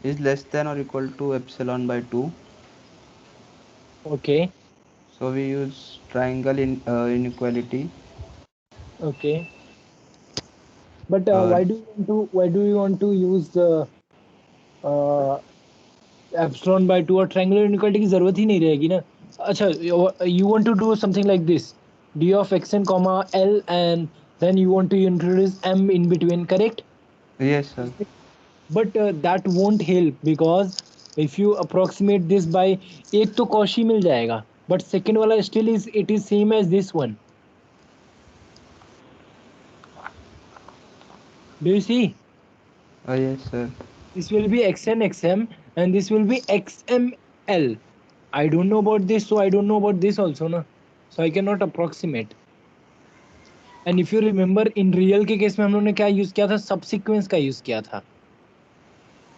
is less than or equal to epsilon by 2. Okay. So we use triangle inequality. Okay. But Uh, why do you want to use the uh, epsilon by 2 और triangular inequality की जरूरत ही नहीं रहेगी ना. अच्छा, you want to do something like this, d of xn comma l, and then you want to introduce m in between, correct? yes, sir. But that won't help, because if you approximate this by, एक तो Cauchy मिल जाएगा, but second वाला still is, it is same as this one. Do you see? Yes, sir. This will be xn xm, and this will be xml. I don't know about this, so I don't know about this also, na. So I cannot approximate. And if you remember, in real के case में हम लोगों ने क्या use किया था, subsequence का use किया था.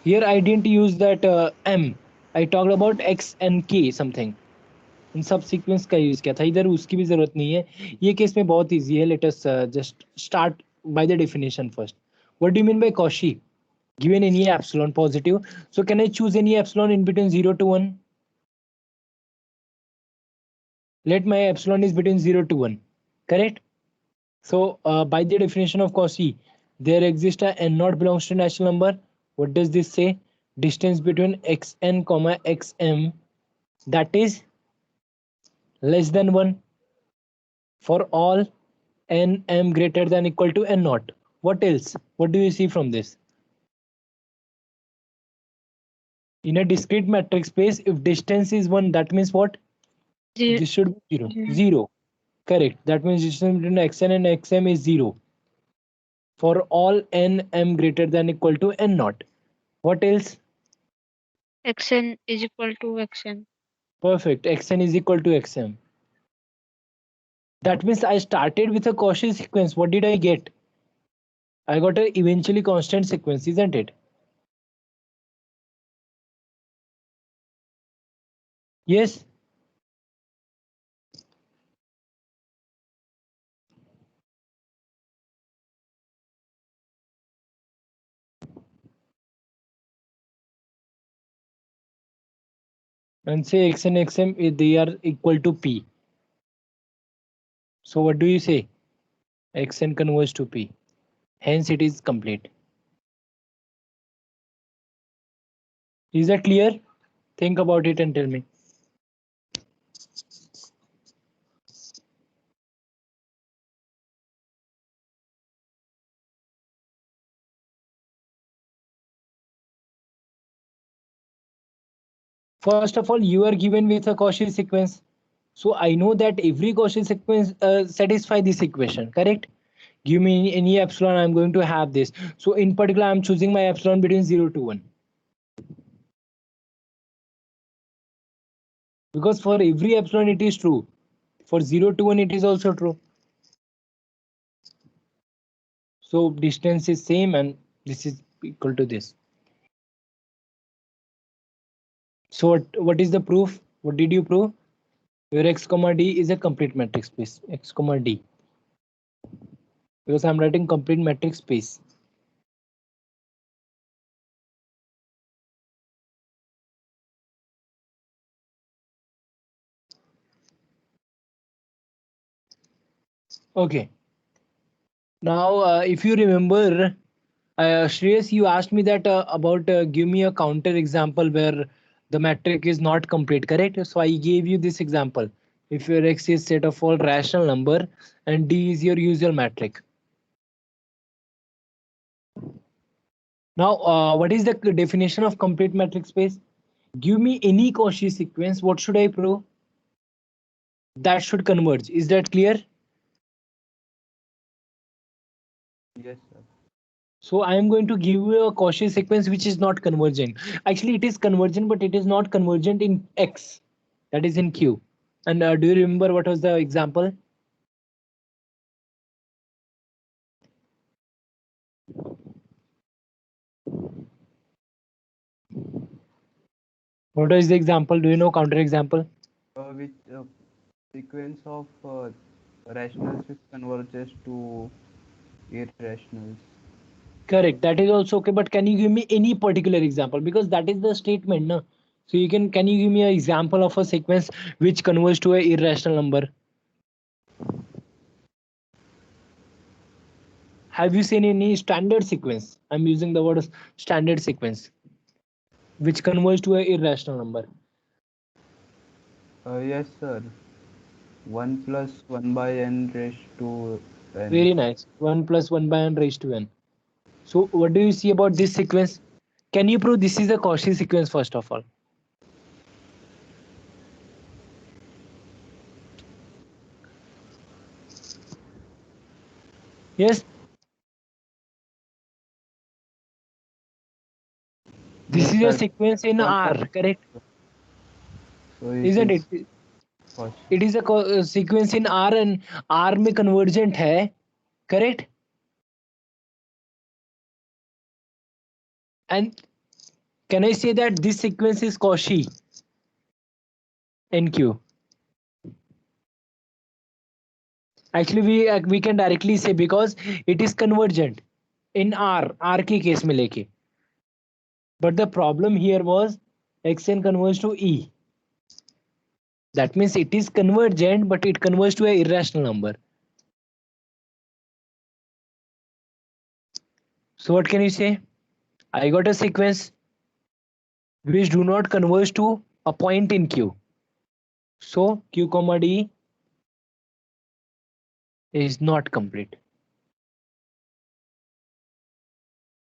Here I didn't use that m. I talked about x and k something. In subsequence का यूज किया था. इधर उसकी भी जरूरत नहीं है. ये केस में बहुत easy है. Let us just start by the definition first. What do you mean by Cauchy? Given any epsilon positive, so can I choose any epsilon in between 0 to 1? Let my epsilon is between 0 to 1, correct? So by the definition of Cauchy, there exists a n naught belongs to natural number. What does this say? Distance between xn comma xm, that is less than 1 for all n m greater than equal to n naught. What else? What do you see from this? In a discrete metric space, if distance is 1, that means what? Zero. This should be 0. 0. Correct. That means distance between xn and xm is 0 for all n m greater than equal to n naught. What else? Xn is equal to xn. Perfect. Xn is equal to xm. That means I started with a Cauchy sequence. What did I get? I got a eventually constant sequence, isn't it? Yes. And say x and xm, they are equal to p. So what do you say? Xn converges to p. Hence it is complete. Is that clear? Think about it and tell me. First of all, you are given with a Cauchy sequence. So I know that every Cauchy sequence satisfy this equation, correct? Give me any epsilon, I'm going to have this. So in particular, I'm choosing my epsilon between 0 to 1. Because for every epsilon it is true. For 0 to 1 it is also true. So distance is same and this is equal to this. So what is the proof? What did you prove? Your x comma d is a complete metric space. X comma d. Because I'm writing complete metric space. Okay. Now, if you remember, Shreyas, you asked me that about give me a counter example where the metric is not complete, correct? So I gave you this example. If your x is set of all rational number and d is your usual metric. Now, what is the definition of complete metric space? Give me any Cauchy sequence. What should I prove? That should converge. Is that clear? Yes, sir. So I am going to give you a Cauchy sequence which is not convergent. Actually, it is convergent, but it is not convergent in X. That is in Q. And do you remember what was the example? What is the example? Do you know counter example? Which sequence of rationals which converges to irrationals? Correct. That is also okay. But can you give me any particular example? Because that is the statement, no? So can you give me an example of a sequence which converts to a irrational number? Have you seen any standard sequence? I'm using the word standard sequence, which converts to a irrational number. Yes, sir. 1 plus 1 by n raised to n. Very nice. 1 plus 1 by n raised to n. So what do you see about this sequence? Can you prove this is a Cauchy sequence first of all? Yes. This Yes, is a sir. sequence in One R, of correct? so it Isn't is it? Cauchy. It is a sequence in R and R में convergent है, correct? And can I say that this sequence is Cauchy in Q? Actually, we can directly say because it is convergent in R के case में लेके. But the problem here was xn converges to E. That means it is convergent, but it converges to an irrational number. So what can you say? I got a sequence which do not converge to a point in Q. So Q comma D is not complete.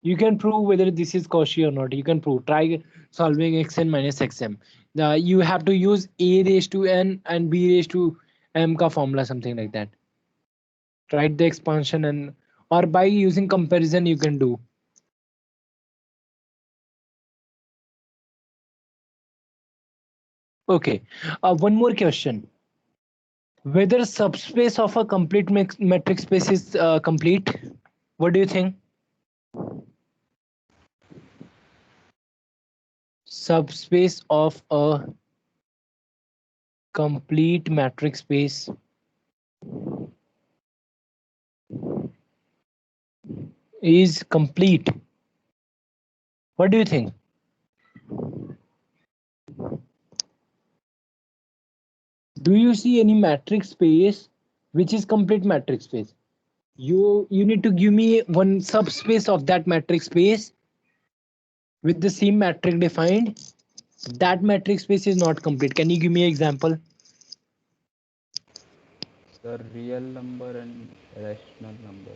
You can prove whether this is Cauchy or not. You can prove. Try solving xn minus xm. You have to use a raised to n and b raised to m ka formula, something like that. Write the expansion and or by using comparison you can do. Okay. One more question. Whether subspace of a complete metric space is complete? What do you think? Subspace of a complete metric space is complete. What do you think? Do you see any metric space which is complete metric space? You need to give me one subspace of that metric space with the same metric defined. That metric space is not complete. Can you give me an example? The real number and rational number.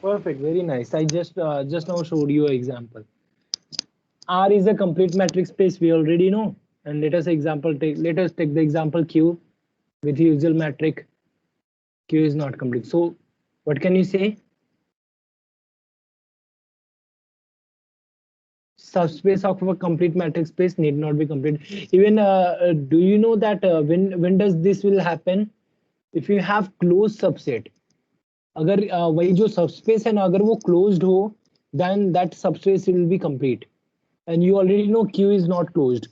Perfect, very nice. I just now showed you an example. R is a complete metric space, we already know. And let us take the example Q with usual metric. Q is not complete. So what can you say? Subspace of a complete metric space need not be complete. Even do you know that when does this will happen? If you have closed subset, अगर वही जो subspace है ना, अगर वो closed हो, then that subspace will be complete. And you already know Q is not closed.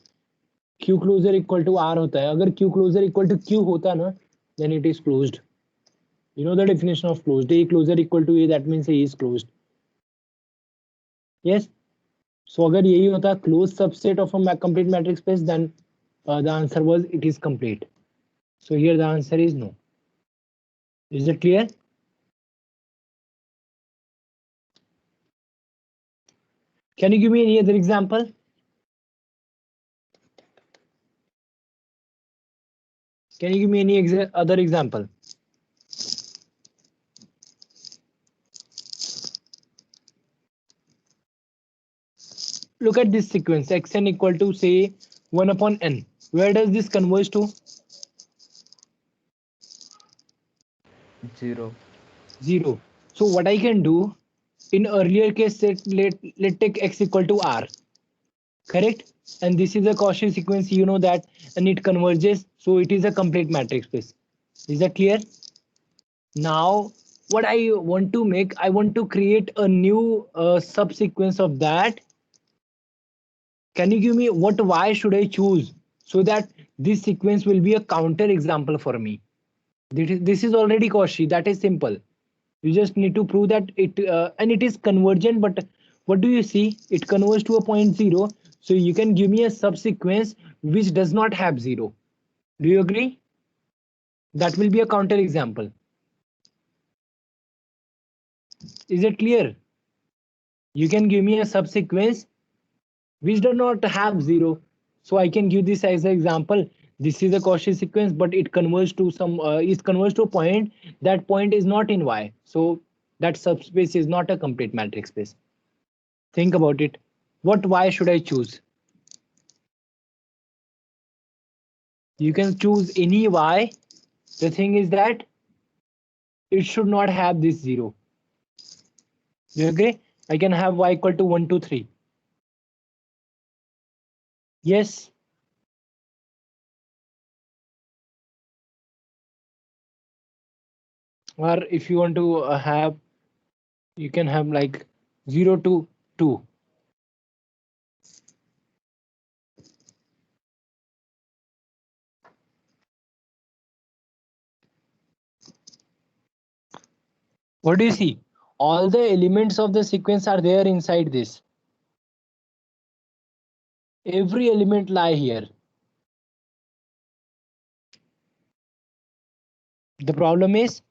Q closer equal to R होता है. अगर Q closer equal to Q होता ना, then it is closed. You know the definition of closed. A closer equal to A, that means A is closed. Yes. So अगर यही होता closed subset of a complete metric space, then the answer was it is complete. So here the answer is no. Is it clear? Can you give me any other example? Can you give me any other example? Look at this sequence xn equal to say 1 upon n. Where does this converge to? 0. 0. So what I can do in earlier case, let take x equal to r, correct? And this is a Cauchy sequence, you know that, and it converges, so it is a complete matrix space. Is that clear? Now what I want to make, I want to create a new subsequence of that. Can you give me what y should I choose so that this sequence will be a counter example for me? This is already Cauchy, that is simple. You just need to prove that it and it is convergent. But what do you see? It converges to a point 0. So you can give me a subsequence which does not have 0. Do you agree? That will be a counter example. Is it clear? You can give me a subsequence which does not have 0. So I can give this as an example. This is a Cauchy sequence, but it converges to some is converges to a point. That point is not in Y. So that subspace is not a complete matrix space. Think about it. What Y should I choose? You can choose any Y. The thing is that it should not have this 0. You agree? I can have Y equal to 1, 2, 3. Yes. Or if you want to have, you can have like 0 to 2. What do you see? All the elements of the sequence are there inside this. Every element lie here. The problem is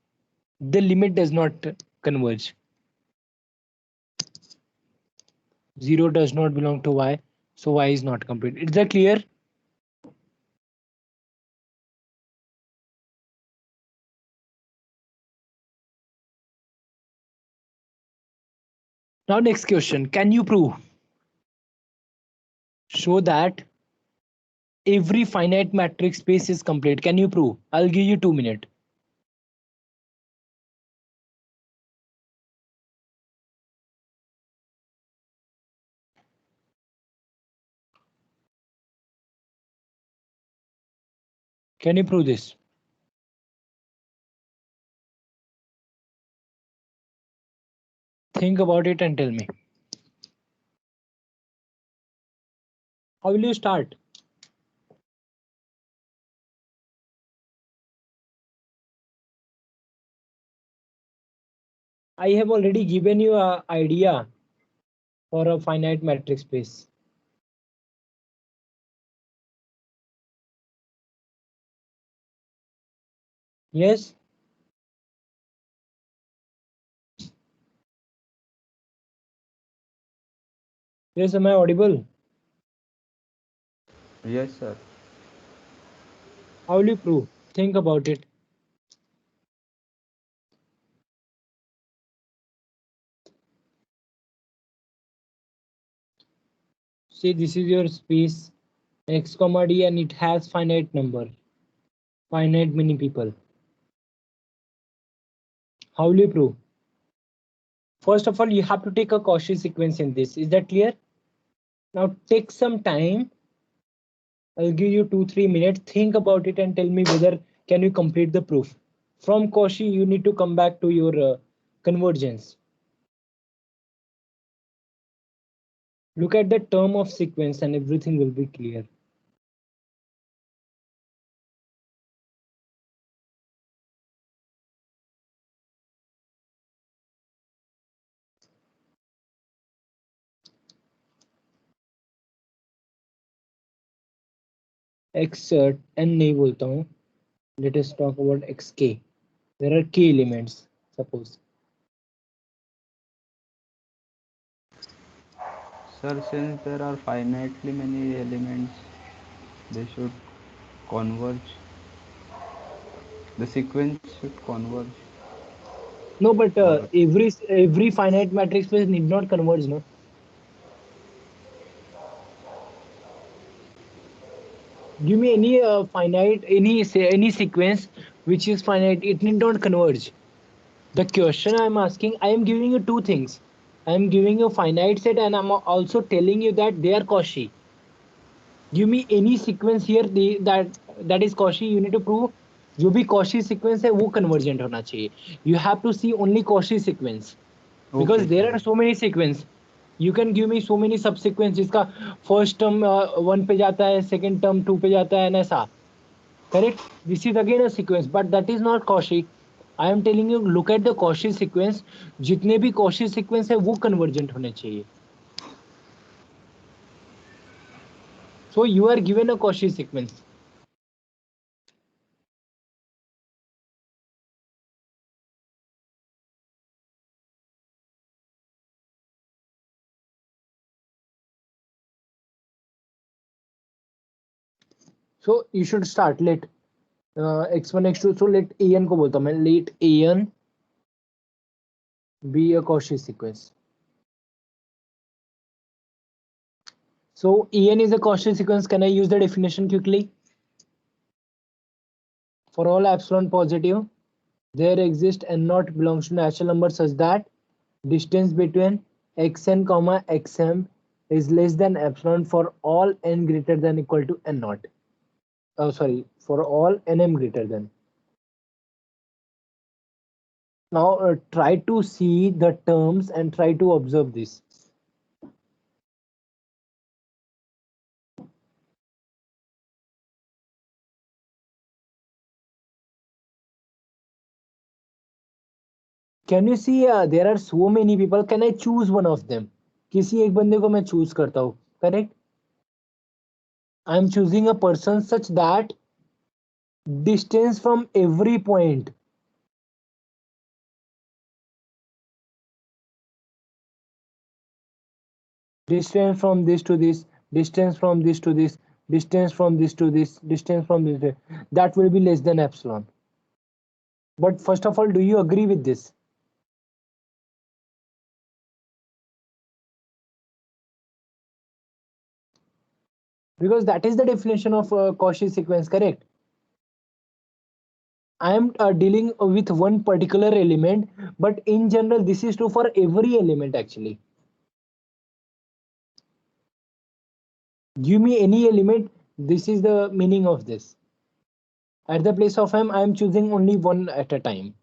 the limit does not converge. 0 does not belong to Y, so Y is not complete. Is that clear? Now next question, can you prove? Show that every finite matrix space is complete. Can you prove? I'll give you 2 minutes. Can you prove this? Think about it and tell me. How will you start? I have already given you an idea for a finite matrix space. Yes? Yes, am I audible? Yes, sir. How will you prove? Think about it. See, this is your space x comma d and it has finite number, finite many people. How will you prove? First of all, you have to take a Cauchy sequence in this. Is that clear? Now take some time. I'll give you 2-3 minutes. Think about it and tell me whether can you complete the proof. From Cauchy, you need to come back to your convergence. Look at the term of sequence and everything will be clear. X n नहीं बोलता हूँ. Let us talk about xk. There are k elements, suppose. Sir, since there are finitely many elements, they should converge. The sequence should converge. No, but Or every finite matrix space need not converge, no? Give me any finite, any sequence which is finite, it need not converge. The question I'm asking, I am giving you two things. I am giving you finite set and I'm also telling you that they are Cauchy. Give me any sequence here that is Cauchy. You need to prove जो भी Cauchy sequence है वो convergent होना चाहिए. You have to see only Cauchy sequence because okay, there sir. are so many sequence. You can give me so many subsequence जिसका first term 1 पे जाता है, second term 2 पे जाता है, and ऐसा. Correct? This is again a sequence, but that is not Cauchy. I am telling you look at the Cauchy sequence, जितने भी कॉशी सीक्वेंस है वो कन्वर्जेंट होने चाहिए. So you are given a Cauchy sequence. So you should start. Let x1 x2. So let an को बोलता हूँ मैं. Let an be a Cauchy sequence. So en is a Cauchy sequence. Can I use the definition quickly? For all epsilon positive, there exists n naught belongs to natural number such that distance between xn comma xm is less than epsilon for all n greater than equal to n naught. Oh, sorry, for all nm greater than. Now try to see the terms and try to observe this. Can you see there are so many people? Can I choose one of them? किसी एक बंदे को मैं choose करता हूँ, correct? I am choosing a person such that distance from every point distance from this to this, distance from this to this, distance from this to this, distance from this to, that will be less than epsilon. But first of all, do you agree with this? Because that is the definition of Cauchy sequence, correct? I am dealing with one particular element, but in general, this is true for every element actually. Give me any element, this is the meaning of this. At the place of m, I am choosing only one at a time.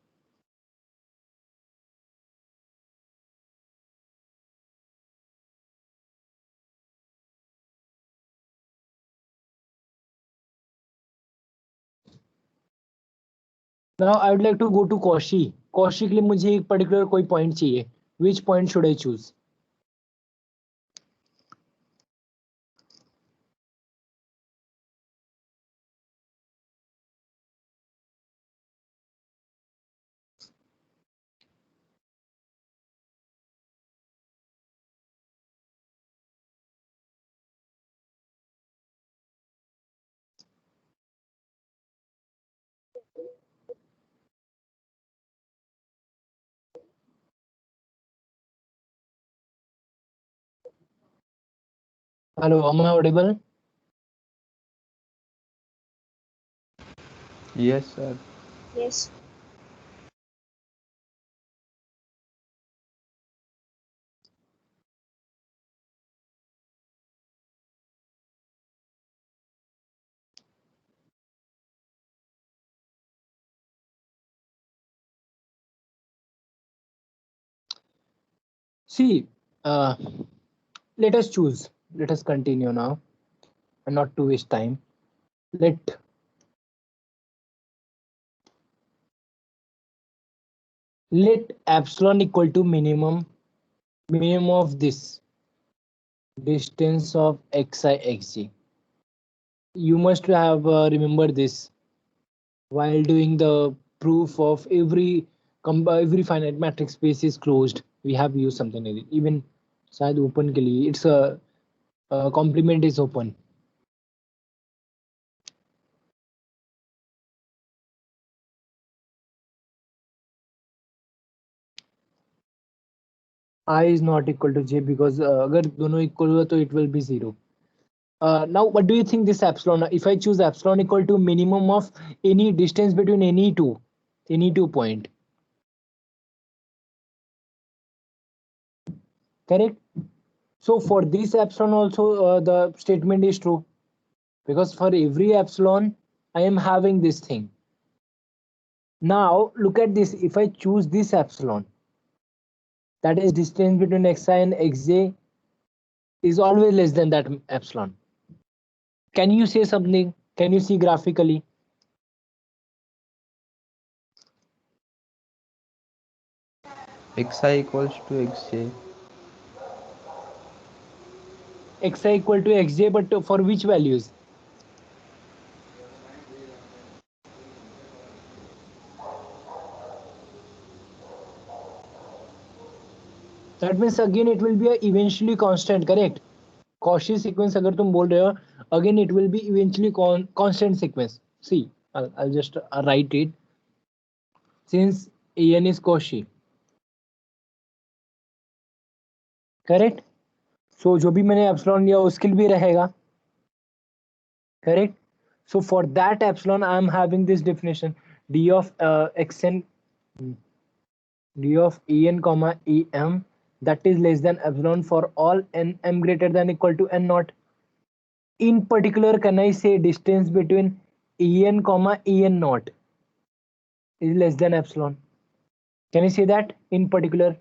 Now I would like to go to Cauchy. Cauchy के लिए मुझे एक particular कोई point चाहिए. Which point should I choose? Hello, am I audible? Yes, sir. Yes. See, let us choose. Let us continue now and not to waste time. Let epsilon equal to minimum of this distance of xi xj. You must have remembered this while doing the proof of every finite matrix space is closed. We have used something like it. Even शायद open के लिए it's a complement is open. I is not equal to j because अगर दोनों equal हुआ तो it will be 0. Now what do you think this epsilon? If I choose epsilon equal to minimum of any distance between any two point, correct? So for this epsilon also the statement is true because for every epsilon I am having this thing. Now look at this. If I choose this epsilon, that is distance between xi and xj is always less than that epsilon. Can you say something? Can you see graphically? xi equals to xj. xi equal to xj, but for which values? That means again it will be a eventually constant, correct? Cauchy sequence अगर तुम बोल रहे हो, again it will be eventually constant sequence. See, I'll just write it. Since En is Cauchy, correct? So जो भी मैंने epsilon लिया उसके लिए भी रहेगा, correct? So for that epsilon I am having this definition d of xn, d of En comma em, that is less than epsilon for all n m greater than equal to n naught. In particular, can I say distance between En comma En naught is less than epsilon? Can I say that in particular?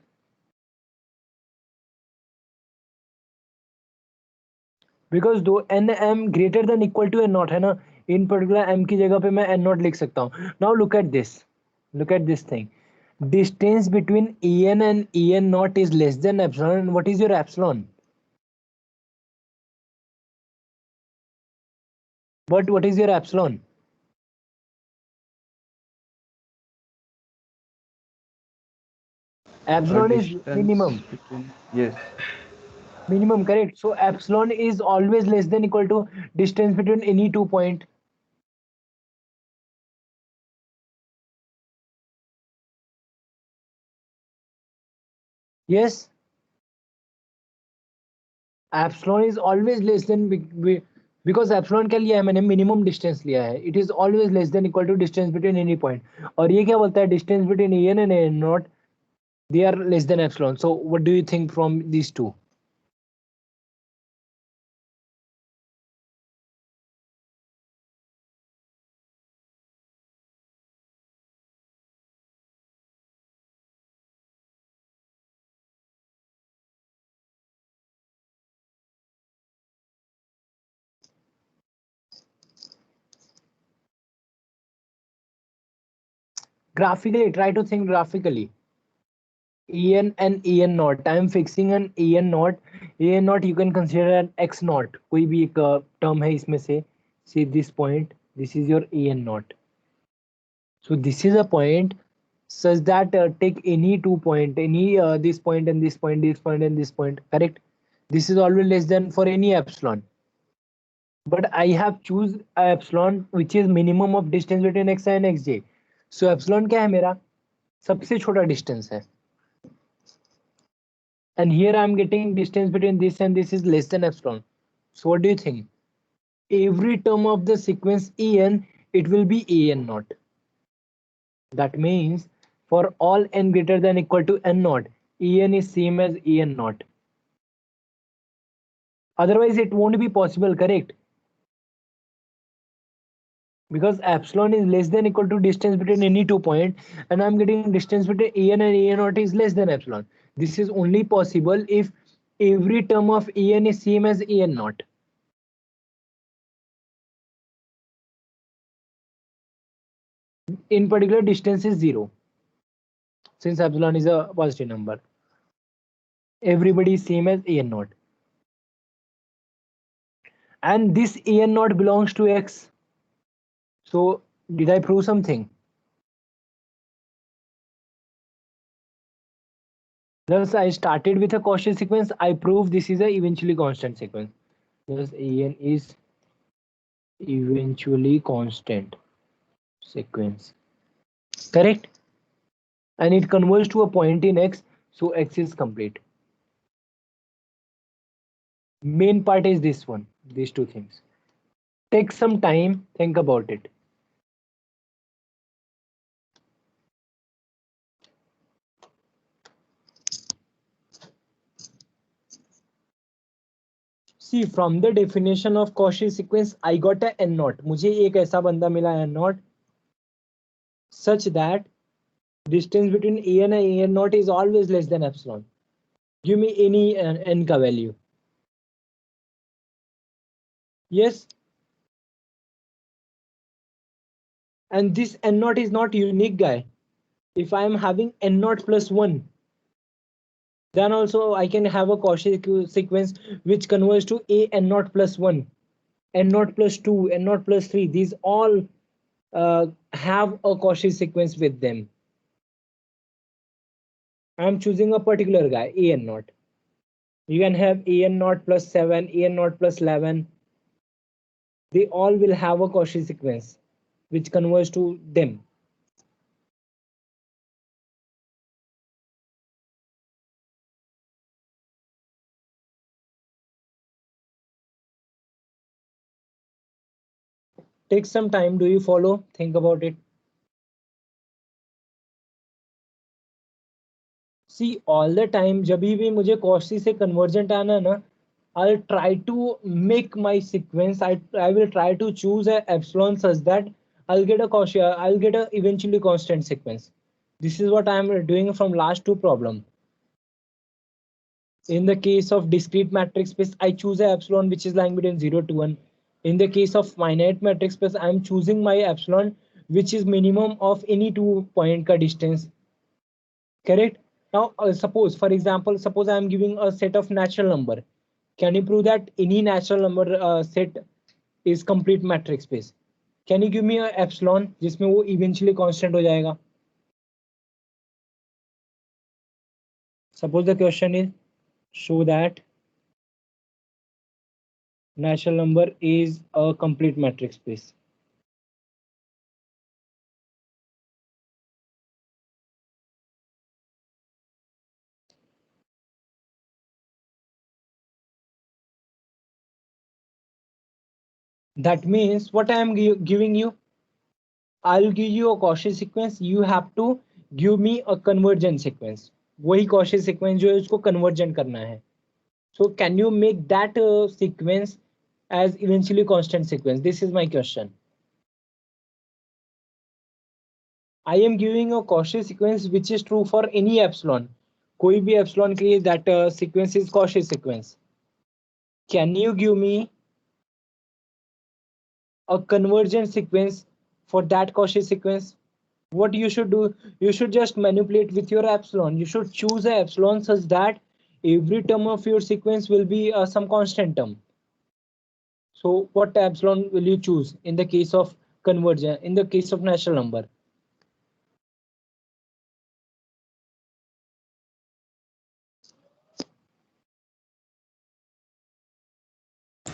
Because दो n m greater than equal to n naught है ना, in particular m की जगह पे मैं n naught लिख सकता हूँ. Now look at this thing. Distance between En and En naught is less than epsilon. And what is your epsilon? But what is your epsilon? Epsilon is minimum. Yes. Minimum, correct? So epsilon is always less than equal to distance between any 2 point. Yes. Epsilon is always less than because epsilon क्या लिया है मैंने, minimum distance लिया है. It is always less than equal to distance between any point. और ये क्या बोलता है, distance between En and En naught, they are less than epsilon. So what do you think from these two? Graphically, try to think graphically. En and En naught. I am fixing an En naught. En naught you can consider an x naught. कोई भी एक term है इसमें से. See this point. This is your En naught. So this is a point such that take any 2 point, any this point and this point, this point and this point, correct? This is always less than for any epsilon. But I have choose epsilon which is minimum of distance between x and xj. So epsilon क्या है मेरा? सबसे छोटा distance है. And here I am getting distance between this and this is less than epsilon. So what do you think? Every term of the sequence En, it will be En naught. That means for all n greater than equal to n naught, En is same as En naught. Otherwise, it won't be possible, correct? Because epsilon is less than equal to distance between any 2 point, and I'm getting distance between En and En naught is less than epsilon. This is only possible if every term of En is same as En naught. In particular, distance is 0. Since epsilon is a positive number, everybody is same as En naught. And this En naught belongs to x. So did I prove something? Thus I started with a Cauchy sequence. I proved this is a eventually constant sequence. Thus En is eventually constant sequence. Correct? And it converges to a point in x. So x is complete. Main part is this one, these two things. Take some time, think about it. See, from the definition of Cauchy sequence, I got a n naught. मुझे एक ऐसा बंदा मिला n naught such that distance between En and En naught is always less than epsilon. Give me any n ka value. Yes. And this n naught is not unique, guy. If I am having n naught plus 1, Then also I can have a Cauchy sequence which converges to a n naught plus 1, n naught plus 2, n naught plus 3. These all have a Cauchy sequence with them. I'm choosing a particular guy, a n naught. You can have a n naught plus 7, a n naught plus 11. They all will have a Cauchy sequence which converges to them. Take some time. Do you follow? Think about it. See, all the time जब भी मुझे Cauchy से convergent आना ना, I'll try to make my sequence. I will try to choose a epsilon such that I'll get a Cauchy. I'll get a eventually constant sequence. This is what I'm doing from last two problem. In the case of discrete matrix space, I choose a epsilon which is lying between 0 to 1. In the case of finite matrix space, I'm choosing my epsilon which is minimum of any 2 point ka distance. Correct? Now, suppose, for example, suppose I am giving a set of natural number. Can you prove that any natural number set is complete matrix space? Can you give me a epsilon जिसमें वो eventually constant हो जाएगा? Suppose the question is show that natural number is a complete matrix space. That means what I am giving you, I'll give you a Cauchy sequence. You have to give me a convergent sequence. वही Cauchy sequence जो है उसको convergent करना है. So can you make that sequence as eventually constant sequence? This is my question. I am giving a Cauchy sequence which is true for any epsilon. कोई भी epsilon के लिए that sequence is Cauchy sequence. Can you give me a convergent sequence for that Cauchy sequence? What you should do, you should just manipulate with your epsilon. You should choose a epsilon such that every term of your sequence will be some constant term. So what epsilon will you choose in the case of convergence, in the case of natural number?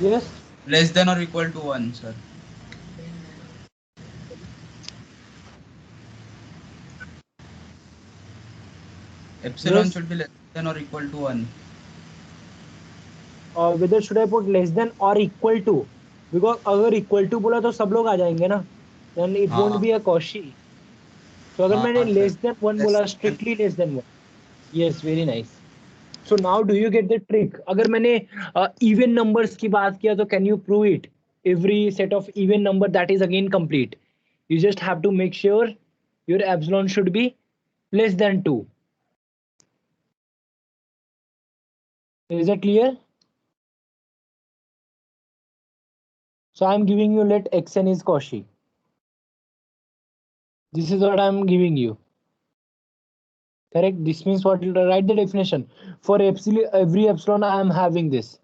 Yes, Less than or equal to 1, sir. Epsilon yes. should be less than or equal to 1. Whether should I put less than or equal to? Because अगर equal to बोला तो सब लोग आ जाएंगे ना. Then it won't हाँ be a Cauchy. So अगर मैंने हाँ सर. less than 1 Less बोला, than. strictly less than 1. Yes, very nice. So now do you get the trick? अगर मैंने even numbers की बात किया तो can you prove it? Every set of even number that is again complete. You just have to make sure your epsilon should be less than 2. Is that clear? So I'm giving you let xn is Cauchy. This is what I'm giving you. Correct? This means what? Write the definition. For every epsilon I am having this.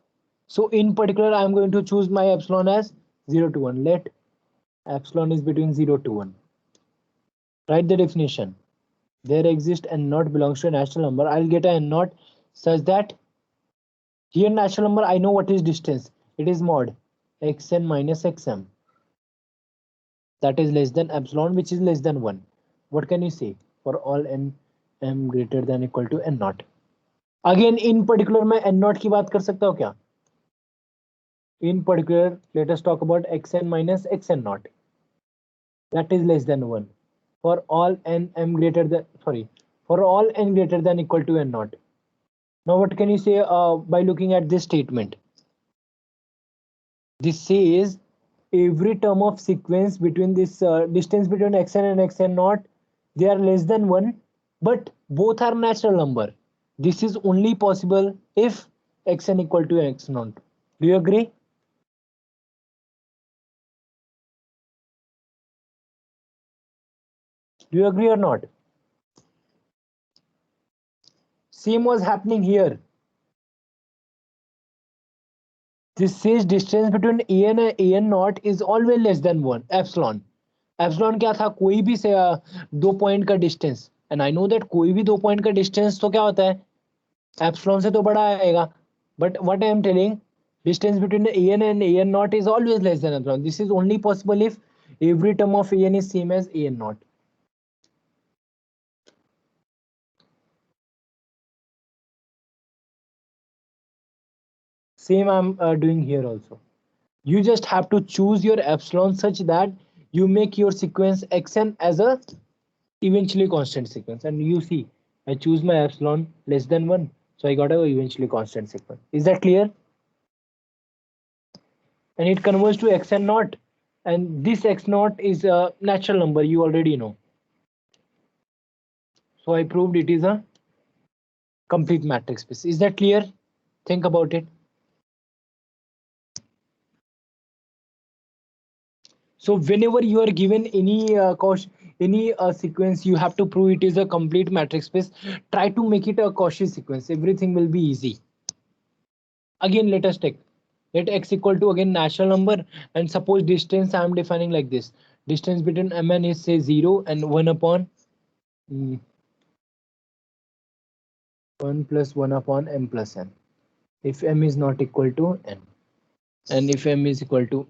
So in particular I am going to choose my epsilon as 0 to 1. Let epsilon is between 0 to 1. Write the definition. There exists n naught belongs to a natural number. I'll get a n naught such that here natural number I know what is distance. It is mod xn minus xm. That is less than epsilon which is less than 1. What can you say for all n m greater than equal to n naught? Again in particular मैं n naught की बात कर सकता हूँ क्या? In particular let us talk about xn minus xn naught. That is less than 1 for all n m greater than for all n greater than equal to n naught. Now what can you say by looking at this statement? This says every term of sequence between this distance between xn and xn naught, they are less than 1, but both are natural number. This is only possible if xn equal to x naught. Do you agree? Do you agree or not? Same was happening here. This says distance between an and an naught is always less than 1 epsilon. Epsilon क्या था, कोई भी से 2 point का distance, and I know that कोई भी 2 point का distance तो क्या होता है, एप्सिलॉन से तो बड़ा आएगा. But what I am telling, distance between an and an naught is always less than epsilon. This is only possible if every term of an is same as an naught. Same I'm doing here also. You just have to choose your epsilon such that you make your sequence xn as a eventually constant sequence, and you see I choose my epsilon less than 1, so I got a eventually constant sequence. Is that clear? And it converts to xn naught, and this x naught is a natural number, you already know. So I proved it is a complete matrix space. Is that clear? Think about it. So whenever you are given any sequence, you have to prove it is a complete matrix space. Try to make it a Cauchy sequence. Everything will be easy. Again, let us take. Let x equal to again natural number, and suppose distance I am defining like this. Distance between m and is say 0 and 1 upon 1 plus 1 upon m plus n. If m is not equal to n, and if m is equal to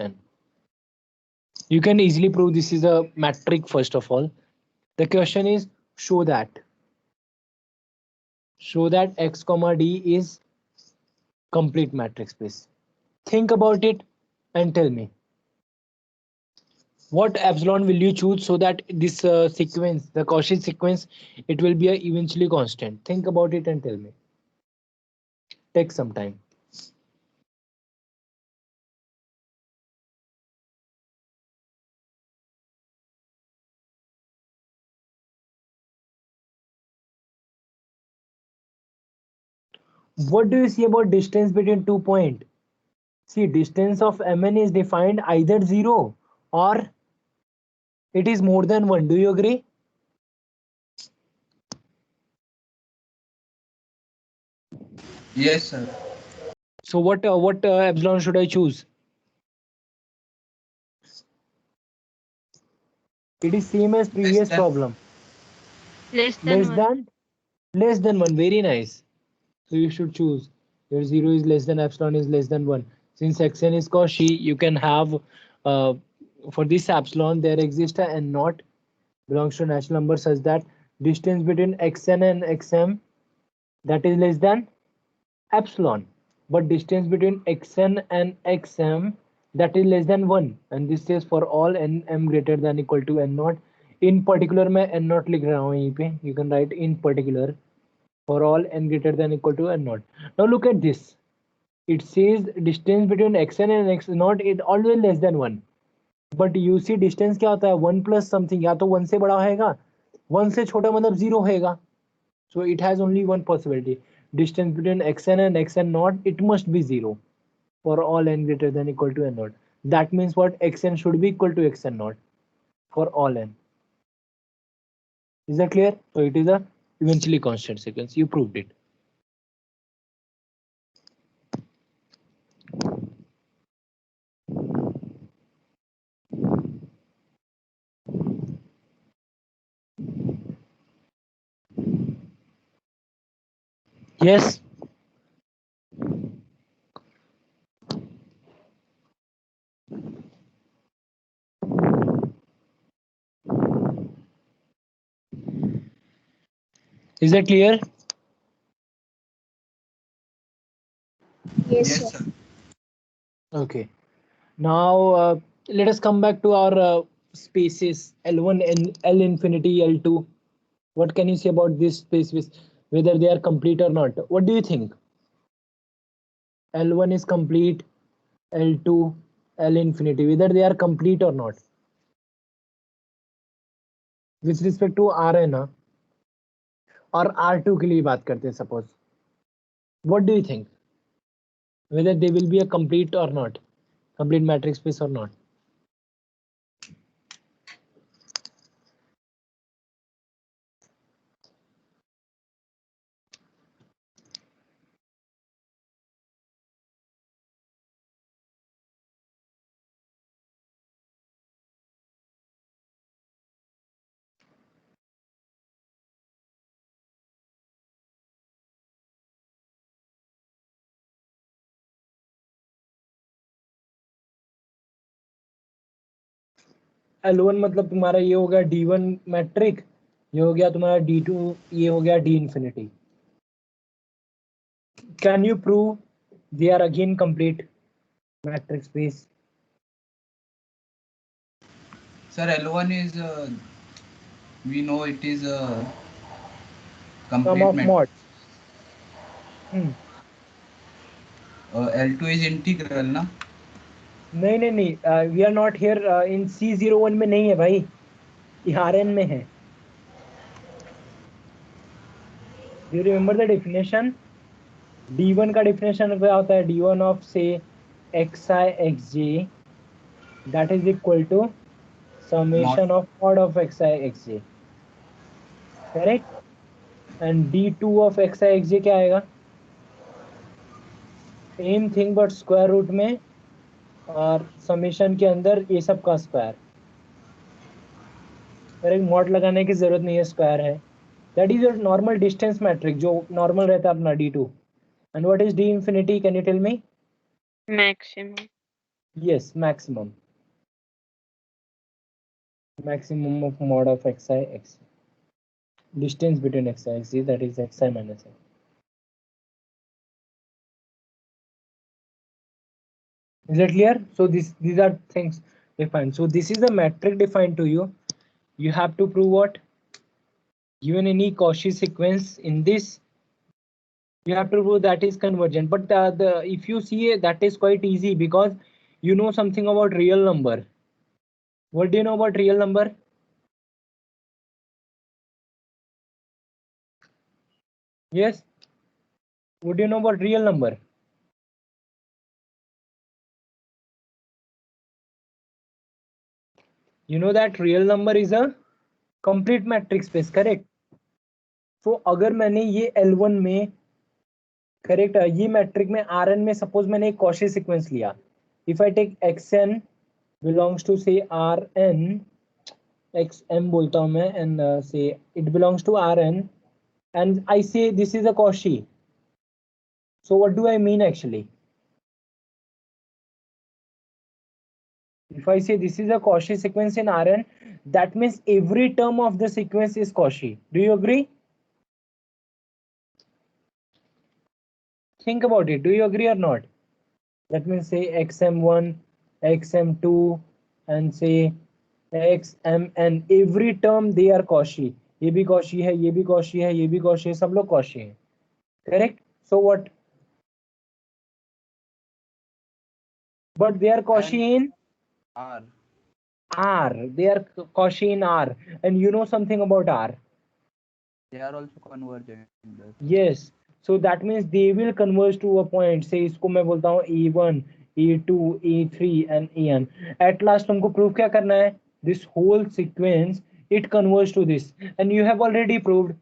n. You can easily prove this is a matrix first of all. The question is show that x comma d is complete matrix space. Think about it and tell me what epsilon will you choose so that this sequence, the Cauchy sequence, it will be a eventually constant. Think about it and tell me. Take some time. What do you see about distance between 2 points? See, distance of mn is defined either 0 or it is more than 1. Do you agree? Yes, sir. So what epsilon should I choose? It is same as previous problem. Less than 1. Less than 1. Very nice. So you should choose your 0 is less than epsilon is less than 1. Since xn is Cauchy, you can have for this epsilon there exists a n naught belongs to natural number such that distance between xn and xm that is less than epsilon, but distance between xn and xm that is less than 1, and this is for all n m greater than equal to n naught. In particular मैं n naught लिख रहा हूँ यहीं पे. You can write in particular for all n greater than equal to n naught. Now look at this. It says distance between xn and x naught is always less than 1. But you see distance क्या होता है 1 plus something, या तो 1 से बड़ा होगा, 1 से छोटा मतलब 0 होगा. So it has only one possibility. Distance between xn and xn naught, it must be 0 for all n greater than equal to n naught. That means what, xn should be equal to xn naught for all n. Is that clear? So it is a eventually constant sequence. You proved it. Yes. Is that clear? Yes, Yes, sir. sir. Okay. Now let us come back to our spaces L1 and L infinity L2. What can you say about these spaces, whether they are complete or not? What do you think? L1 is complete, L2, L infinity, whether they are complete or not. With respect to R है ना, और R2 के लिए बात करते हैं suppose. What do you think? Whether they will be a complete or not, complete matrix space or not? L1 मतलब तुम्हारा ये हो गया D1 मैट्रिक, ये हो गया तुम्हारा D2, ये हो गया D infinity. Can you prove they are again complete matrix space? Sir, L1 is we know it is a Sum complete of mod. L2 is integral ना. नहीं नहीं नहीं, we are not here in C01 में नहीं है भाई, ये Rn में है. Do you remember the definition? D1 का definition क्या होता है? D1 of say xi xj that is equal to summation of mod of xi xj. Correct? And D2 of xi xj क्या आएगा? Same thing but square root में और summation के अंदर ये सब का स्क्वायर. एक मॉड लगाने की जरूरत नहीं है, स्क्वायर है. That is your normal distance metric जो नॉर्मल रहता है अपना D2. And what is D infinity? Can you tell me? Maximum. Yes, maximum. Maximum of mod of xi x. Distance between xi and xj, that is xi minus x. Is that clear? So these are things defined. So this is the metric defined to you. You have to prove what? Given any Cauchy sequence in this, you have to prove that is convergent. But if you see that is quite easy because you know something about real number. What do you know about real number? Yes. What do you know about real number? You know that real number is a complete matrix space, correct? So अगर मैंने ये L1 में correct ये matric में Rn में suppose मैंने एक Cauchy sequence लिया. If I take xn belongs to say Rn, xm बोलता हूं मैं, and say it belongs to Rn, and I say this is a Cauchy. So what do I mean actually? If I say this is a Cauchy sequence in Rn, that means every term of the sequence is Cauchy. Do you agree? Think about it. Do you agree or not? That means say xm1, xm2, and say xm, and every term they are Cauchy. ये भी Cauchy है, ये भी Cauchy है, ये भी Cauchy है, सब लोग Cauchy हैं. Correct? So what? But they are Cauchy in R. R. They are Cauchy in R. And you know something about R? They are also convergent. Yes. So that means they will converge to a point. Say इसको मैं बोलता हूँ E1, E2, E3 and En. At last तुमको prove क्या करना है? This whole sequence it converges to this, and you have already proved.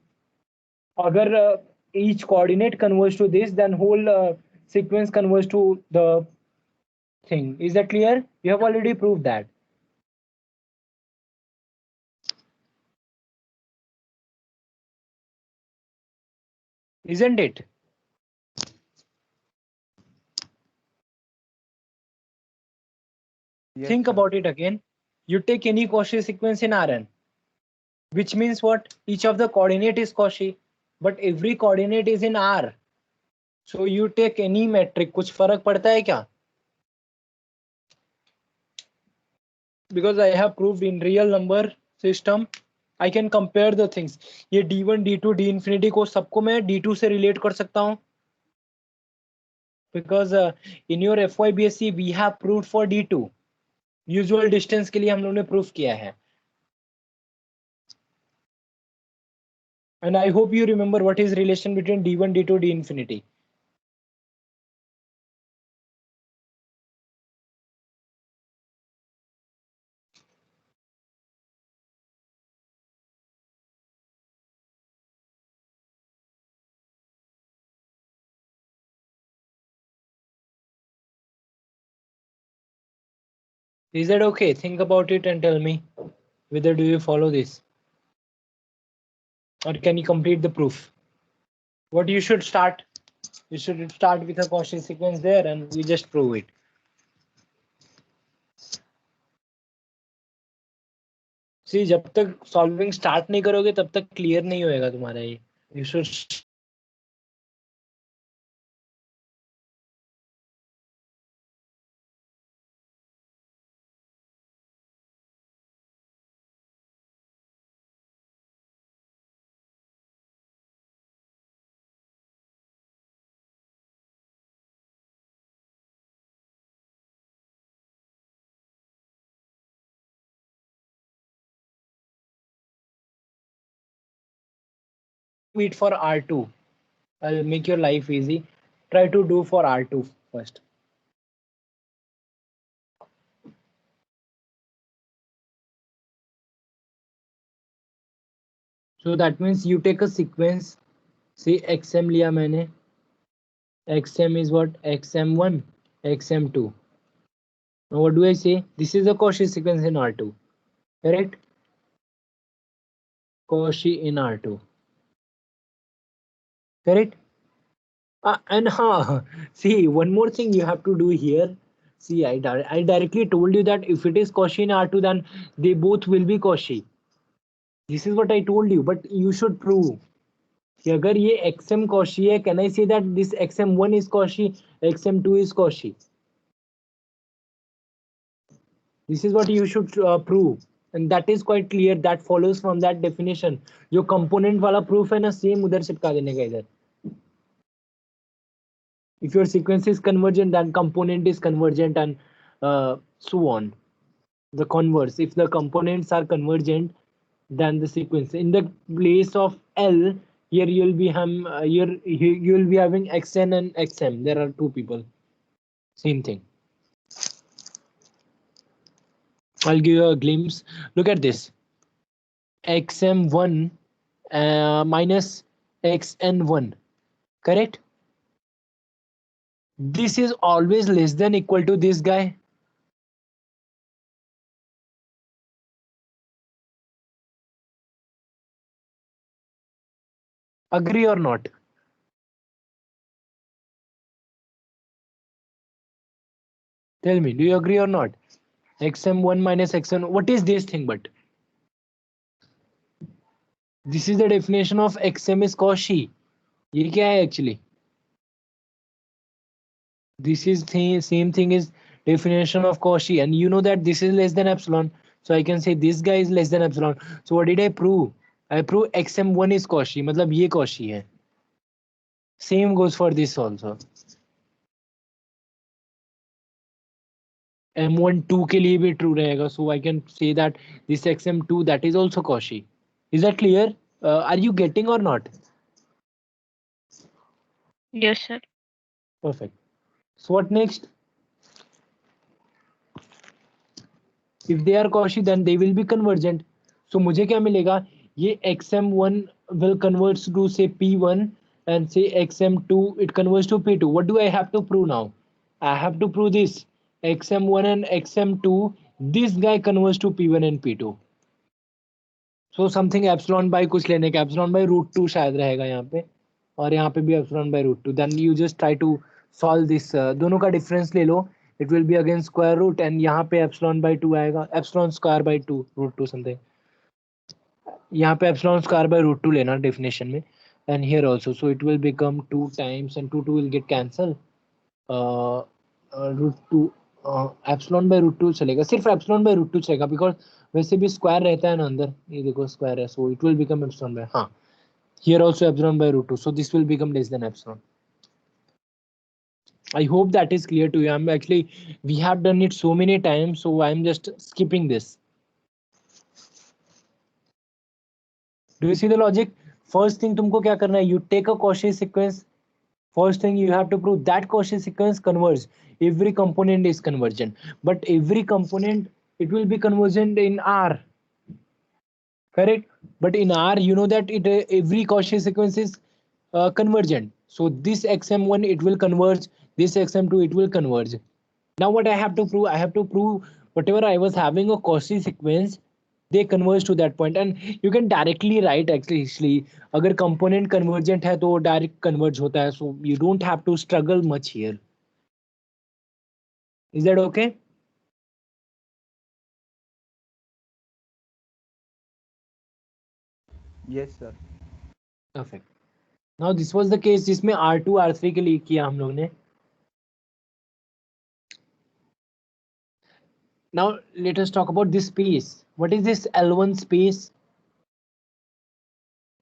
अगर each coordinate converges to this, then whole sequence converges to the thing. Is that clear? You have already proved that. Isn't it? Yes, Think sir. about it again. You take any Cauchy sequence in Rn, which means what? Each of the coordinate is Cauchy, but every coordinate is in R. So you take any metric, कुछ फर्क पड़ता है क्या? Because I have proved in real number system, I can compare the things. ये D1, D2, D infinity को सबको मैं D2 से relate कर सकता हूँ. Because in your FYBSc we have proved for D2. Usual distance के लिए हम लोगों ने proof किया है. And I hope you remember what is relation between D1, D2, D infinity. Is that okay? Think about it and tell me whether do you follow this or can you complete the proof? What you should start? You should start with a Cauchy sequence there and you just prove it. सी जब तक solving start नहीं करोगे तब तक clear नहीं होएगा तुम्हारा ये. You should wait for R2. I'll make your life easy. Try to do for R2 first. So that means you take a sequence. See xm लिया मैंने. xm is what? xm1, xm2. Now what do I say? This is a Cauchy sequence in R2. Correct? Cauchy in R2. Correct? And see, one more thing you have to do here. See, I directly told you that if it is Cauchy in R2, then they both will be Cauchy. This is what I told you, but you should prove. कि अगर ये xm Cauchy है, can I say that this xm1 is Cauchy, xm2 is Cauchy? This is what you should prove, and that is quite clear. That follows from that definition. जो component वाला proof है ना, same उधर चिपका देने का इधर. If your sequence is convergent, then component is convergent, and so on. The converse. If the components are convergent, then the sequence. In the place of L, here you'll be you'll be having xn and xm. There are two people. Same thing. I'll give you a glimpse. Look at this. xm1 minus xn1. Correct? This is always less than equal to this guy. Agree or not? Tell me, do you agree or not? xm1 minus xm, what is this thing but? This is the definition of xm is Cauchy. ये क्या है actually? This is same thing is definition of Cauchy, and you know that this is less than epsilon. So I can say this guy is less than epsilon. So what did I prove? I prove xm1 is Cauchy. मतलब ये Cauchy है. Same goes for this also. m1 2 के लिए भी true रहेगा. So I can say that this xm2 that is also Cauchy. Is that clear? Are you getting or not? Yes, sir. Perfect. So what next? If they are Cauchy, then they will be convergent. So मुझे क्या मिलेगा? ये xm1 will converge to say p1, and say xm2 it converges to p2. What do I have to prove now? I have to prove this xm1 and xm2. This guy converges to p1 and p2. So something epsilon by कुछ लेने का, epsilon by √2 शायद रहेगा यहाँ पे, और यहाँ पे भी epsilon by √2. Then you just try to solve this. दोनों का difference ले लो. It will be again square root, and यहाँ पे epsilon by 2 आएगा, epsilon square by 2 √2 something. यहाँ पे epsilon square by √2 लेना definition में, and here also. So it will become 2 times, and 2 will get cancelled. √2 epsilon by √2 चलेगा, सिर्फ epsilon by √2 चलेगा, because वैसे भी स्क्वायर रहता है ना अंदर, ये देखो स्क्वायर है. So it will become epsilon by, हाँ, here also epsilon by √2. So this will become less than epsilon. I hope that is clear to you. I'm actually, we have done it so many times, so I'm just skipping this. Do you see the logic? First thing तुमको क्या करना है? You take a Cauchy sequence. First thing you have to prove that Cauchy sequence converges. Every component is convergent, but every component it will be convergent in R. Correct? But in R, you know that it every Cauchy sequence is convergent. So this xm1 it will converge. This xm2 it will converge. Now what I have to prove? I have to prove whatever I was having a Cauchy sequence, they converge to that point, and you can directly write actually अगर component convergent है तो direct converge होता है, so you don't have to struggle much here. Is that okay? Yes, sir. Perfect. Now this was the case जिसमें R2 R3 के लिए किया हम लोग ने. Now let us talk about this space. What is this L1 space?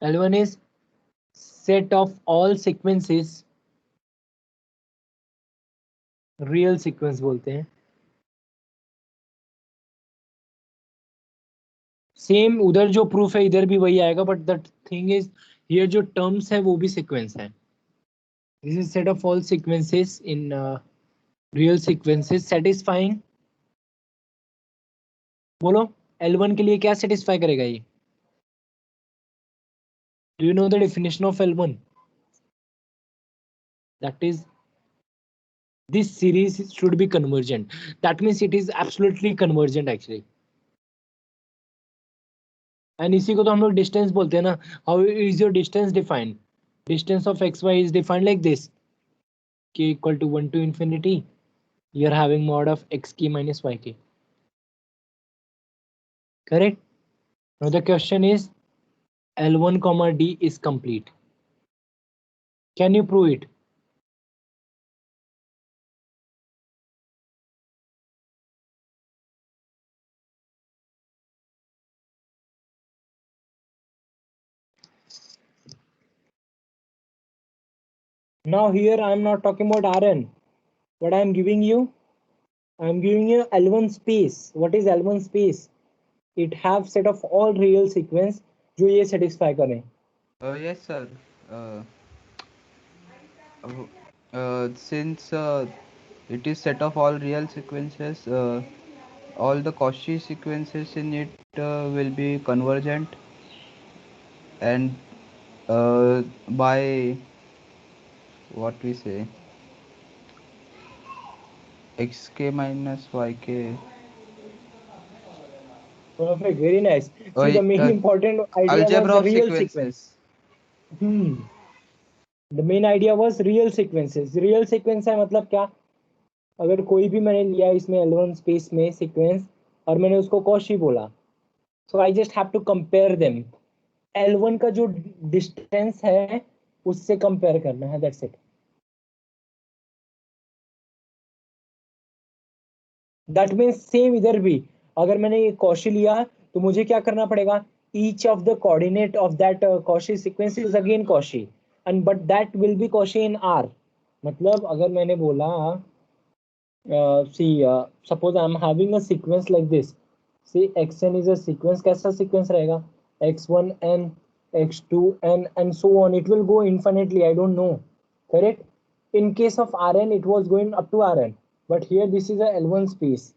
L1 is set of all sequences, real sequence बोलते हैं. Same उधर जो प्रूफ है इधर भी वही आएगा, but the thing is here जो टर्म्स है वो भी सीक्वेंस है. This is set of all sequences in real sequences satisfying. बोलो L1 के लिए क्या सेटिस्फाई करेगा ये? Do you know the definition of L1? That is, this series should be convergent. That means it is absolutely convergent actually. And इसी को तो हम लोग डिस्टेंस बोलते हैं ना. How is your distance defined? Distance of xy is defined like this: k equal to 1 to infinity. You're having mod of xk minus yk. Correct? Now the question is, L1 comma D is complete. Can you prove it? Now here I am not talking about Rn. What I am giving you? I am giving you L1 space. What is L1 space? It have set of all real sequence जो ये satisfy करें. Yes, sir. Uh, since it is set of all real sequences, all the Cauchy sequences in it will be convergent, and by what we say xk minus yk. Perfect, very nice. See, the main Uh, important idea was algebra the of real sequence. sequences. The main idea was real sequences. Real sequence है मतलब क्या? अगर कोई भी मैंने लिया इसमें L1 space में sequence और मैंने उसको Cauchy बोला, so I just have to compare them. L1 का जो distance है उससे compare करना है, that's it. That means same इधर भी अगर मैंने ये Cauchy लिया तो मुझे क्या करना पड़ेगा? Each of the coordinate of that Cauchy sequence is again Cauchy, and but that will be Cauchy in R. मतलब अगर मैंने बोला see suppose I am having a sequence like this. See xn is a sequence. कैसा sequence रहेगा? x1n, x2n and so on. It will go infinitely. I don't know. Correct? In case of Rn, it was going up to Rn, but here this is a L1 space.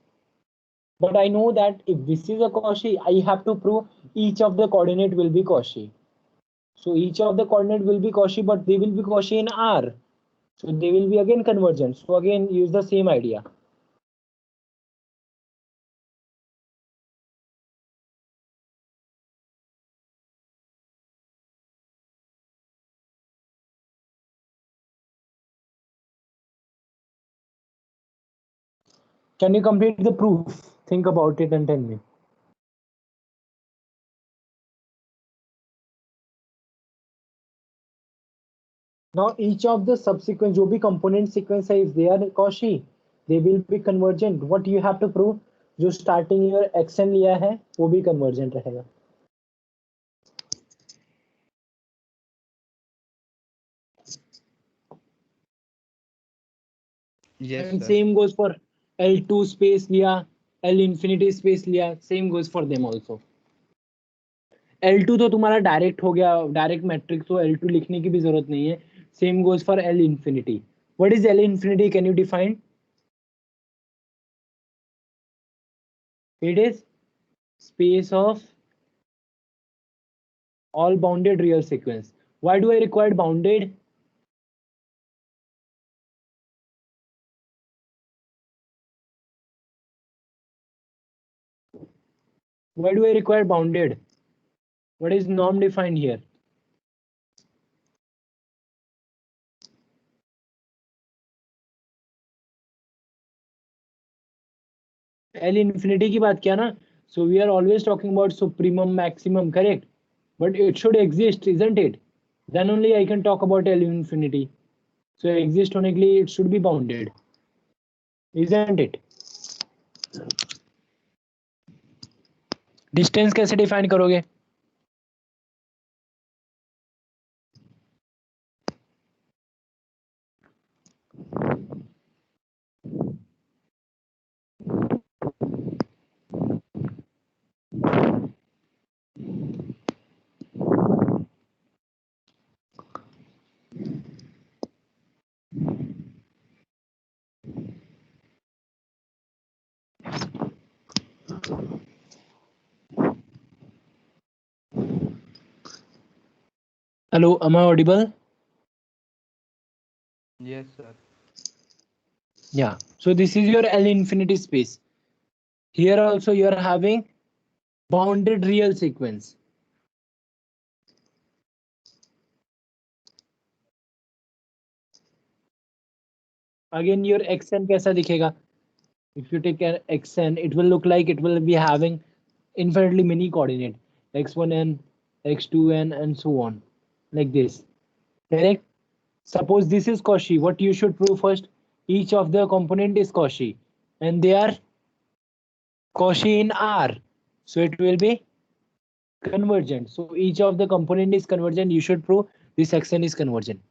But I know that if this is a Cauchy, I have to prove each of the coordinate will be Cauchy. So each of the coordinate will be Cauchy, but they will be Cauchy in R. So they will be again convergent. So again use the same idea. Can you complete the proof? Think about it and tell me. Now each of the subsequent जो भी component sequence है, if they are Cauchy, they will be convergent. What you have to prove? जो starting your xn लिया है वो भी convergent रहेगा. Yes, And sir. same goes for L2 space लिया, L infinity space लिया, same goes for them also. L2 तो तुम्हारा डायरेक्ट हो गया, डायरेक्ट मैट्रिक्स, तो L2 लिखने की भी जरूरत नहीं है. Same goes for L infinity. What is L infinity? Can you define? It is space of all bounded real sequence. Why do I require bounded? Why do I require bounded? What is norm defined here? L infinity की बात किया ना. So we are always talking about supremum maximum, correct? but it should exist, isn't it? Then only I can talk about L infinity. So exist होने के लिए it should be bounded, isn't it? Distance कैसे define करोगे? Hello, am I audible? Yes, sir. Yeah. So this is your L infinity space. Here also you are having bounded real sequence. Again, your xn कैसा दिखेगा? If you take an xn, it will look like it will be having infinitely many coordinate x1n, x2n, and so on, like this. Correct? Suppose this is Cauchy. What you should prove first? Each of the component is Cauchy, and they are Cauchy in R. So it will be convergent. So each of the component is convergent. You should prove this xn is convergent.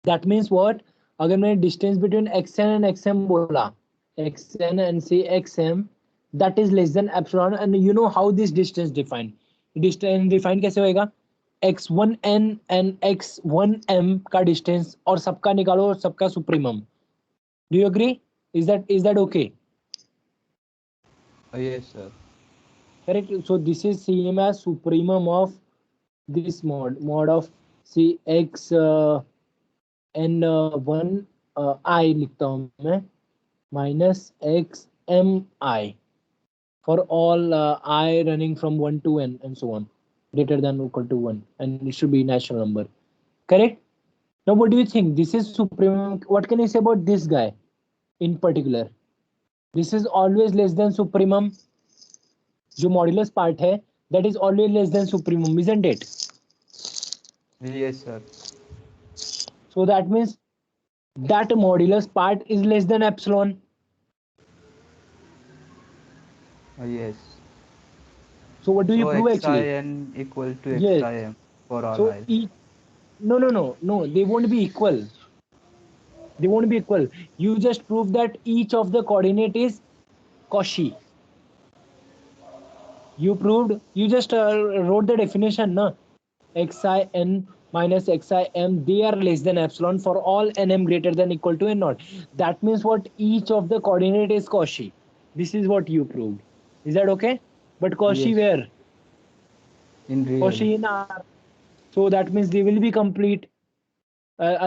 That means what? अगर मैंने distance between xn and xm बोला, xn and say xm, that is less than epsilon, and you know how this distance defined. Distance defined कैसे होएगा? x1n and x1m का distance और सबका निकालो और सबका supremum. Do you agree? Is that okay? Yes, sir. Correct. So this is same as supremum of this mod of c x n 1 I लिखता हूँ मैं minus x m I for all I running from 1 to n and so on, greater than or equal to 1, and it should be natural number. Correct? Now what do you think? This is supremum. What can you say about this guy in particular? This is always less than supremum. जो modulus part है, that is always less than supremum, isn't it? Yes, sir. So that means that modulus part is less than epsilon. Yes. So what do you So prove actually? xin equal to Yes. xim for all So I. no, they won't be equal. They won't be equal. You just prove that each of the coordinate is Cauchy. You proved, you just wrote the definition, no? Xin minus xim, they are less than epsilon for all nm greater than equal to n naught. That means what? Each of the coordinate is Cauchy. This is what you proved. Is that okay? But Cauchy Yes. where? In real. Cauchy in R. So that means they will be complete.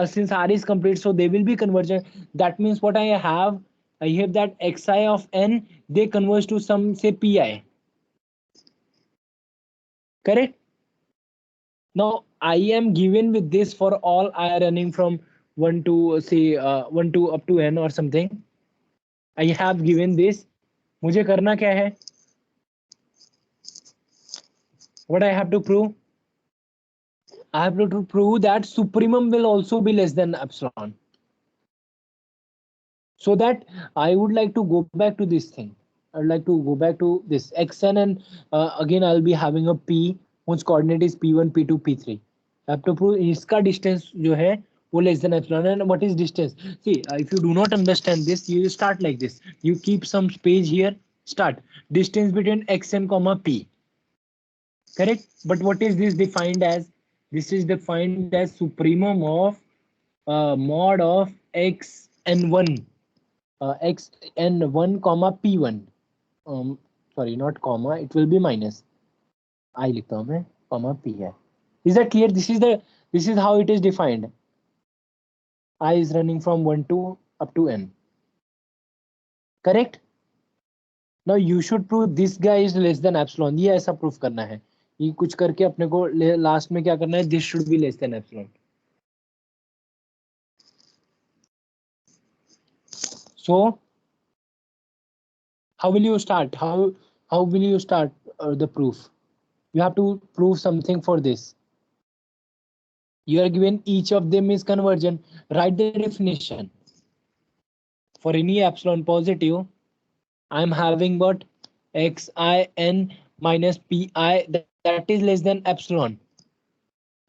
Since R is complete, so they will be convergent. That means what I have that xi of n, they converge to some say pi. Correct? Now I am given with this for all I running from 1 to say 1 to up to n or something. I have given this. मुझे करना क्या है? What I have to prove? I have to prove that supremum will also be less than epsilon. So that I would like to go back to this thing. I'd like to go back to this xn, and again I'll be having a p whose coordinate is p1, p2, p3. I have to prove इसका distance जो है वो less than epsilon. And what is distance? See, if you do not understand this, you start like this. You keep some space here Start. Distance between xn comma p. Correct. But what is this defined as? This is defined as supremum of mod of xn1 xn1 comma p1. Sorry, not comma, it will be minus. I लिखता हूँ मैं, comma p है. Is that clear? This is how it is defined. I is running from 1 to up to n. Correct? Now you should prove this guy is less than epsilon. ये ऐसा proof करना है. ये कुछ करके अपने को लास्ट में क्या करना है? This should be less than epsilon. So how will you start? How will you start the proof? You have to prove something for this. You are given each of them is convergent. Write the definition. For any epsilon positive, I'm having what? Xin minus pi, that is less than epsilon.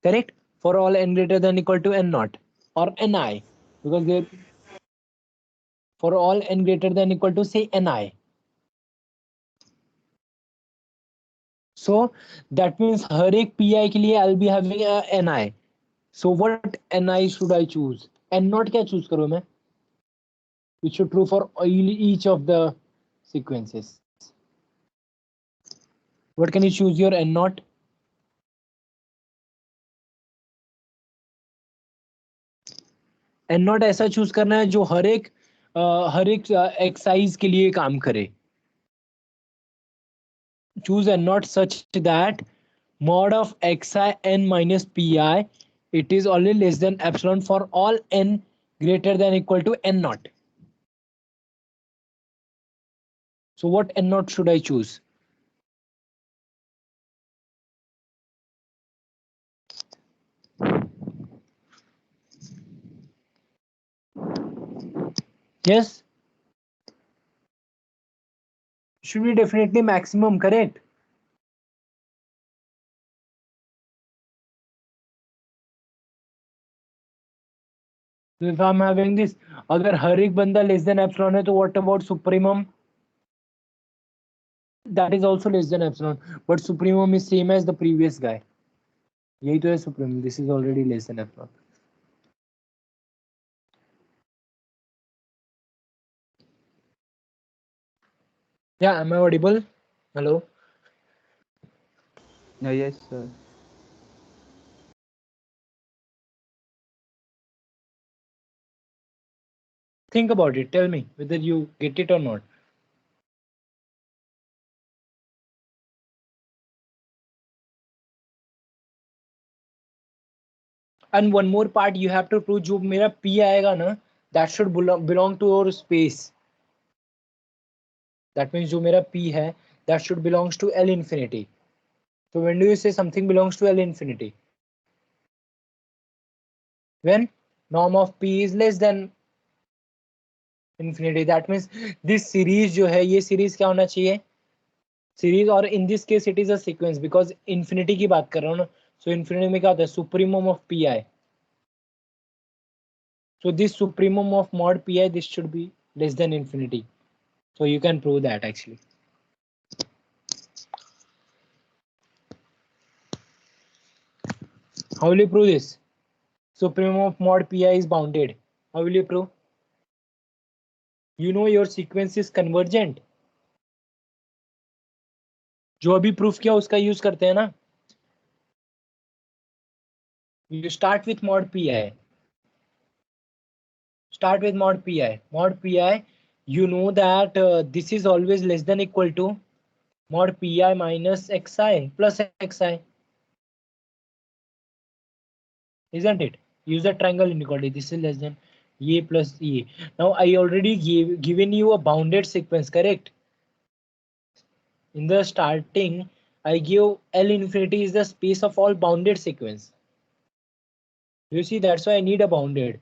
Correct? For all n greater than equal to n naught or ni, because they for all n greater than equal to say ni. So that means हर एक pi के लिए I'll be having a ni. So what ni should I choose? n naught क्या choose करूँ मैं? Which should true for each of the sequences. What can you choose your n naught? n naught ऐसा choose करना है जो हर एक excise के लिए काम करे. Choose n naught such that mod of xi n minus pi, it is only less than epsilon for all n greater than equal to n naught. So what n naught should I choose? Yes, should be definitely maximum, correct? So if I'm having this, अगर हर एक बंदा less than epsilon है तो what about supremum? That is also less than epsilon, but supremum is same as the previous guy. यही तो है supremum. This is already less than epsilon. Yeah, am I audible? Hello. Yes, sir. Think about it. Tell me whether you get it or not. And one more part you have to prove, जो मेरा p आएगा ना, that should belong to your space. That means जो मेरा p है, that should belongs to L infinity. So when do you say something belongs to L infinity? When norm of p is less than infinity. That means this series जो है, ये series क्या होना चाहिए? Series, और in this case it is a sequence because infinity की बात कर रहा हूँ ना. So infinity में क्या होता है? Supremum of pi. So this supremum of mod pi, this should be less than infinity. So you can prove that actually. How will you prove this? Supremum of mod pi is bounded. How will you prove? You know your sequence is convergent. जो अभी proof किया उसका use करते हैं ना. You start with mod pi. Start with mod pi. Mod pi, you know that this is always less than equal to mod pi minus xi plus xi. Isn't it? Use the triangle inequality. This is less than a plus e. Now I already given you a bounded sequence, correct? In the starting, I give L infinity is the space of all bounded sequence. You see, that's why I need a bounded.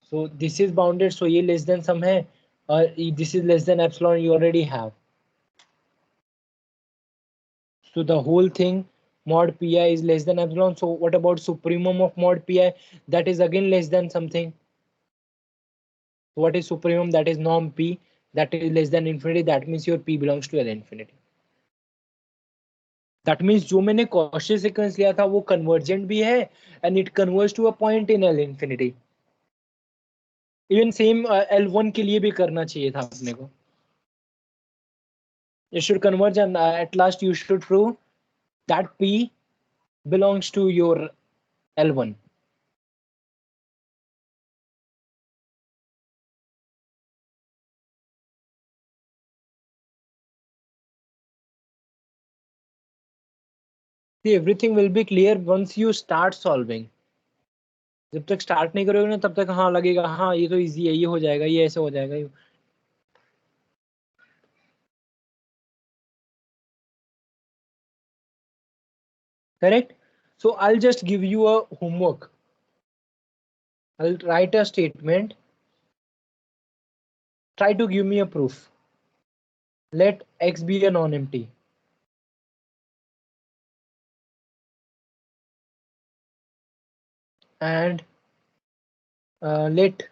So this is bounded, so ये less than some है, or this is less than epsilon you already have. So the whole thing mod pi is less than epsilon. So what about supremum of mod pi? That is again less than something. What is supremum? That is norm p. that is less than infinity, that means your P belongs to L infinity. That means जो मैंने Cauchy sequence लिया था वो convergent भी है and it converges to a point in L infinity. Even same L1 के लिए भी करना चाहिए था अपने को. You should converge and at last you should prove that P belongs to your L1. See, everything will be clear once you start solving. जब तक स्टार्ट नहीं करोगे ना तब तक हाँ लगेगा हाँ ये तो इजी है, ये हो जाएगा, ये ऐसे हो जाएगा. Correct? So I'll just give you a homework. I'll write a statement. Try to give me a proof. Let X be a non-empty. And let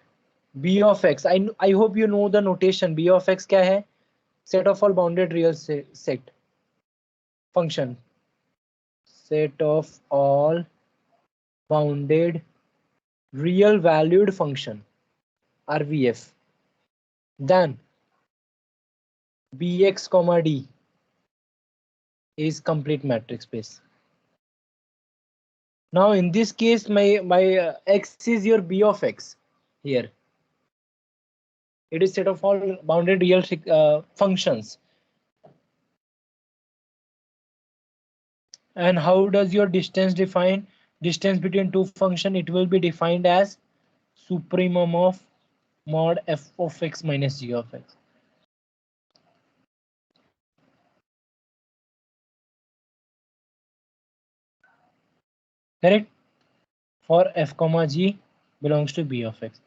B of X. I hope you know the notation. B of X क्या है? Set of all bounded real set function. Set of all bounded real valued function RVF. Then Bx comma D is complete matrix space. Now in this case my X is your B of X here. It is set of all bounded real functions. And how does your distance define? Distance between two function, it will be defined as supremum of mod f of x minus g of x. Correct? For f comma g belongs to b of x.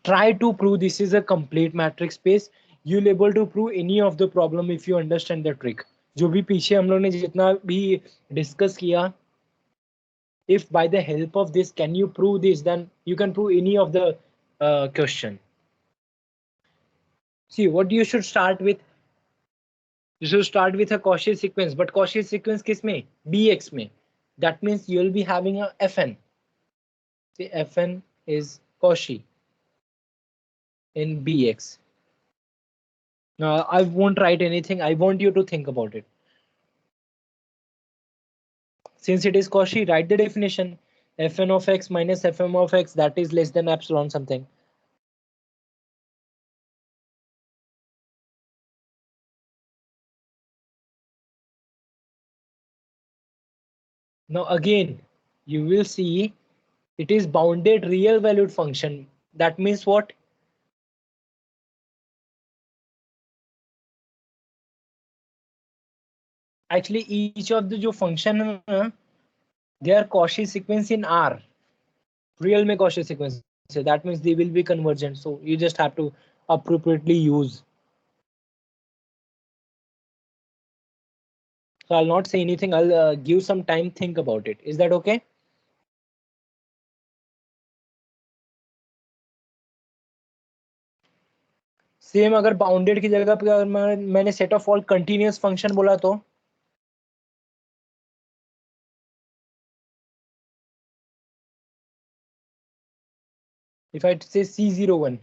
Try to prove this is a complete matrix space. You'll able to prove any of the problem if you understand the trick. जो भी पीछे हम लोग ने जितना भी discuss किया, if by the help of this can you prove this, then you can prove any of the question. See, what you should start with? You should start with a Cauchy sequence, but Cauchy sequence किस में? Bx में. That means you will be having a Fn. See, Fn is Cauchy in Bx. Now I won't write anything. I want you to think about it. Since it is Cauchy, write the definition. Fn of x minus Fm of x, that is less than epsilon something. Now again, you will see it is bounded real valued function. That means what? Actually, each of the जो function है ना, they are Cauchy sequence in R. Real में Cauchy sequence. So that means they will be convergent. So you just have to appropriately use. So I'll not say anything. I'll give some time. Think about it. Is that okay? Same अगर bounded की जगह पे अगर मैंने set of all continuous function बोला तो if I say C01